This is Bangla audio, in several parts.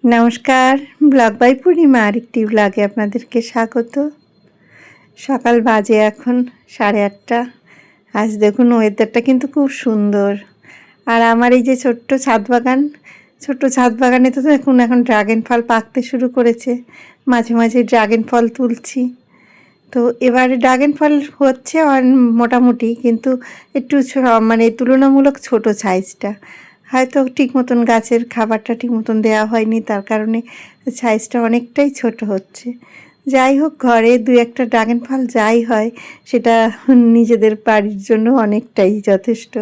নমস্কার, ব্লগ বাই পূর্ণিমা আরেকটি ব্লগে আপনাদেরকে স্বাগত। সকাল বাজে এখন 8:30। আজ দেখুন ওয়েদারটা কিন্তু খুব সুন্দর। আর আমার এই যে ছোট্ট ছাদ বাগানে তো দেখুন এখন ড্রাগন ফল পাকতে শুরু করেছে। মাঝে মাঝে ড্রাগন ফল তুলছি। তো এবারে ড্রাগন ফল হচ্ছে মোটামুটি, কিন্তু একটু মানে তুলনামূলক ছোট সাইজটা। হয়তো ঠিক মতন গাছের খাবারটা ঠিক মতন দেওয়া হয়নি, তার কারণে সাইজটা অনেকটাই ছোট হচ্ছে। যাই হোক, ঘরে দু একটা ড্রাগন ফল যাই হয় সেটা নিজেদের বাড়ির জন্য অনেকটাই যথেষ্ট।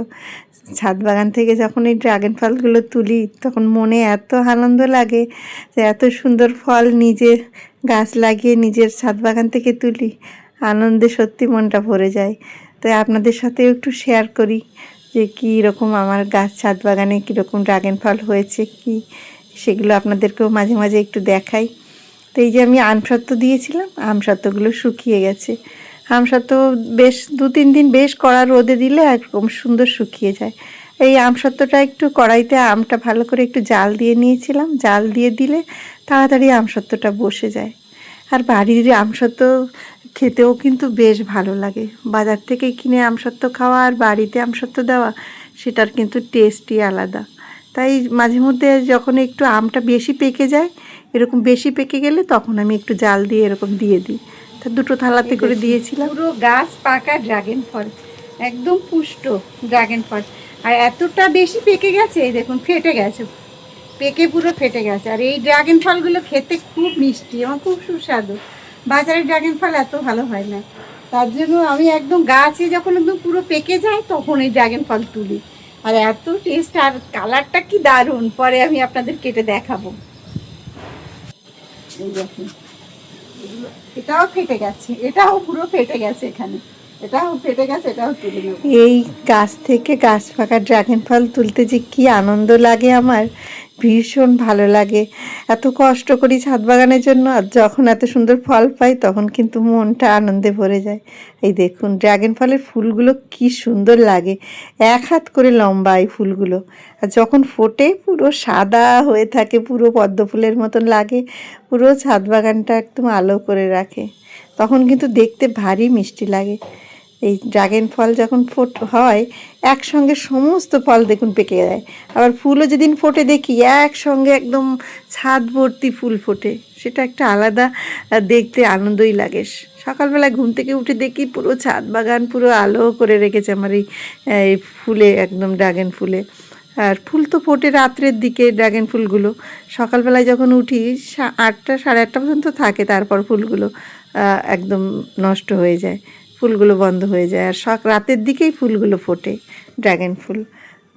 ছাদ বাগান থেকে যখন এই ড্রাগন ফলগুলো তুলি তখন মনে এত আনন্দ লাগে যে এত সুন্দর ফল নিজে গাছ লাগিয়ে নিজের ছাদ বাগান থেকে তুলি, আনন্দে সত্যি মনটা ভরে যায়। তো আপনাদের সাথেও একটু শেয়ার করি যে কী রকম আমার গাছ ছাদ বাগানে কীরকম ড্রাগন ফল হয়েছে, কি সেগুলো আপনাদেরকেও মাঝে মাঝে একটু দেখাই। তো এই যে আমি আমসত্ত্ব দিয়েছিলাম, আমসত্ত্বগুলো শুকিয়ে গেছে। আমসত্ত্ব বেশ 2-3 দিন বেশ কড়া রোদে দিলে একদম সুন্দর শুকিয়ে যায়। এই আমসত্ত্বটা একটু কড়াইতে আমটা ভালো করে একটু জাল দিয়ে নিয়েছিলাম, জাল দিয়ে দিলে তাড়াতাড়ি আমসত্ত্বটা বসে যায়। আর বাড়ির আমসত্ত্ব খেতেও কিন্তু বেশ ভালো লাগে। বাজার থেকে কিনে আমসত্ত্ব খাওয়া আর বাড়িতে আমসত্ত্ব দেওয়া, সেটার কিন্তু টেস্টই আলাদা। তাই মাঝে মধ্যে যখন একটু আমটা বেশি পেকে যায়, এরকম বেশি পেকে গেলে তখন আমি একটু জাল দিয়ে এরকম দিয়ে দিই। তা 2টো থালাতে করে দিয়েছিলাম। পুরো গাছ পাকা ড্রাগন ফল, একদম পুষ্ট ড্রাগন ফল। আর এতটা বেশি পেকে গেছে, এই দেখুন ফেটে গেছে, পেকে পুরো ফেটে গেছে। আর এই ড্রাগন ফলগুলো খেতে খুব মিষ্টি, আমার খুব সুস্বাদু। বাজারের ড্রাগন ফল এত ভালো হয় না, তার জন্য আমি একদম গাছে যখন একদম পুরো পেকে যায় তখন এই ড্রাগন ফল তুলি। আর এত টেস্ট, আর কালারটা কি দারুণ, পরে আমি আপনাদের কেটে দেখাবো। এই দেখুন, এটাও ফেটে গেছে, এটাও পুরো ফেটে গেছে, এখানে এটাও ফেটে গেছে, এটাও তুলে নেব। এই গাছ থেকে গাছ পাকা ড্রাগন ফল তুলতে যে কি আনন্দ লাগে আমার, ভীষণ ভালো লাগে। এত কষ্ট করি ছাদ বাগানের জন্য, আর যখন এত সুন্দর ফল পাই তখন কিন্তু মনটা আনন্দে ভরে যায়। এই দেখুন ড্রাগন ফলের ফুলগুলো কি সুন্দর লাগে, 1 হাত করে লম্বা এই ফুলগুলো। আর যখন ফোটে পুরো সাদা হয়ে থাকে, পুরো পদ্ম ফুলের মতন লাগে, পুরো ছাদ বাগানটা একদম আলো করে রাখে। তখন কিন্তু দেখতে ভারী মিষ্টি লাগে। এই ড্রাগন ফল যখন হয় একসঙ্গে সমস্ত ফল দেখুন পেকে যায়। আবার ফুলও যেদিন ফোটে দেখি একসঙ্গে একদম ছাদ ভর্তি ফুল ফোটে, সেটা একটা আলাদা দেখতে আনন্দই লাগে। সকালবেলায় ঘুম থেকে উঠে দেখি পুরো ছাদ বাগান পুরো আলো করে রেখেছে আমার এই ফুলে, একদম ড্রাগন ফুলে। আর ফুল তো ফোটে রাত্রের দিকে ড্রাগন ফুলগুলো, সকালবেলায় যখন উঠি 8টা 8:30 পর্যন্ত থাকে, তারপর ফুলগুলো একদম নষ্ট হয়ে যায়, ফুলগুলো বন্ধ হয়ে যায়। আর রাতের দিকেই ফুলগুলো ফোটে ড্রাগন ফুল।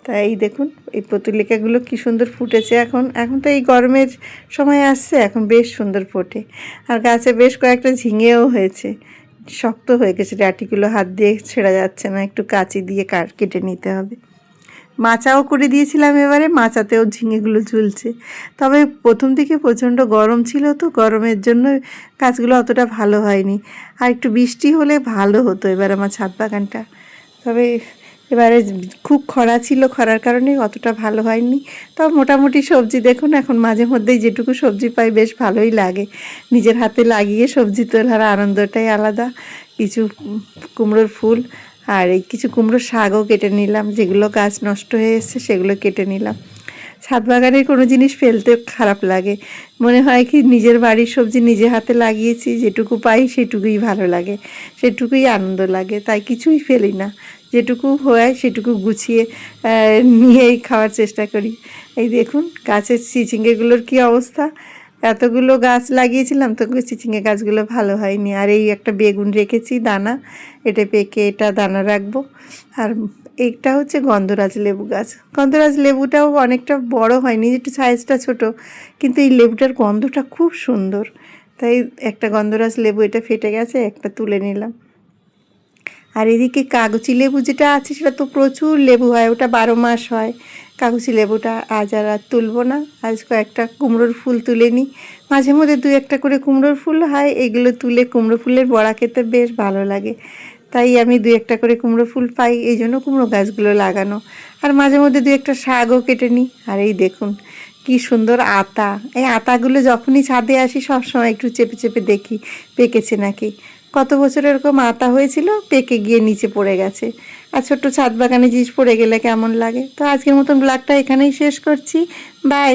তাই দেখুন এই পতুলিকাগুলো কি সুন্দর ফুটেছে। এখন তো এই গরমের সময় আসছে, এখন বেশ সুন্দর ফোটে। আর গাছে বেশ কয়েকটা ঝিঙেও হয়েছে, শক্ত হয়ে গেছে, ডাঁটিগুলো হাত দিয়ে ছেঁড়া যাচ্ছে না, একটু কাঁচি দিয়ে কেটে নিতে হবে। মাচাও করে দিয়েছিলাম, এবারে মাচাতেও ঝিঙেগুলো ঝুলছে। তবে প্রথম দিকে প্রচণ্ড গরম ছিল, তো গরমের জন্য গাছগুলো অতটা ভালো হয়নি। আর একটু বৃষ্টি হলে ভালো হতো এবার আমার ছাদ বাগানটা। তবে এবারে খুব খরা ছিল, খরার কারণে অতটা ভালো হয়নি। তবে মোটামুটি সবজি দেখুন এখন মাঝে মধ্যেই যেটুকু সবজি পাই বেশ ভালোই লাগে। নিজের হাতে লাগিয়ে সবজি তোলার আনন্দটাই আলাদা। কিছু কুমড়োর ফুল আর এই কিছু কুমড়োর শাকও কেটে নিলাম, যেগুলো গাছ নষ্ট হয়ে এসছে সেগুলো কেটে নিলাম। ছাদ বাগানের কোনো জিনিস ফেলতে খারাপ লাগে, মনে হয় কি নিজের বাড়ির সবজি নিজে হাতে লাগিয়েছি, যেটুকু পাই সেটুকুই ভালো লাগে, সেটুকুই আনন্দ লাগে। তাই কিছুই ফেলি না, যেটুকু হয় সেটুকু গুছিয়ে নিয়েই খাওয়ার চেষ্টা করি। এই দেখুন গাছের চিচিঙ্গেগুলোর কী অবস্থা, এতগুলো গাছ লাগিয়েছিলাম তো চিচিঙ্গে গাছগুলো ভালো হয়নি। আর এই একটা বেগুন রেখেছি দানা, এটা পেকে এটা দানা রাখবো। আর এইটা হচ্ছে গন্ধরাজ লেবু গাছ, গন্ধরাজ লেবুটাও অনেকটা বড় হয়নি, একটু সাইজটা ছোট, কিন্তু এই লেবুটার গন্ধটা খুব সুন্দর। তাই একটা গন্ধরাজ লেবু এটা ফেটে গেছে, একটা তুলে নিলাম। আর এদিকে কাগজি লেবু যেটা আছে সেটা তো প্রচুর লেবু হয়, ওটা 12 মাস হয়। কাগজি লেবুটা আজ আর তুলবো না, আজ কয়েকটা কুমড়োর ফুল তুলে নিই। মাঝে মধ্যে 2-1টা করে কুমড়োর ফুল হয়, এগুলো তুলে কুমড়ো ফুলের বড়া খেতে বেশ ভালো লাগে। তাই আমি 2-1টা করে কুমড়ো ফুল পাই, এই জন্য কুমড়ো গাছগুলো লাগানো। আর মাঝে মধ্যে 2-1টা শাকও কেটে নিই। আর এই দেখুন কি সুন্দর আতা, এই আতাগুলো যখনই ছাদে আসি সবসময় একটু চেপে চেপে দেখি পেকেছে নাকি। কত বছর এরকম আতা হয়েছিল, পেকে গিয়ে নিচে পড়ে গেছে। আর ছোট্ট ছাদ বাগানে জিনিস পড়ে গেলে কেমন লাগে। তো আজকের মতন ব্লগটা এখানেই শেষ করছি। বাই।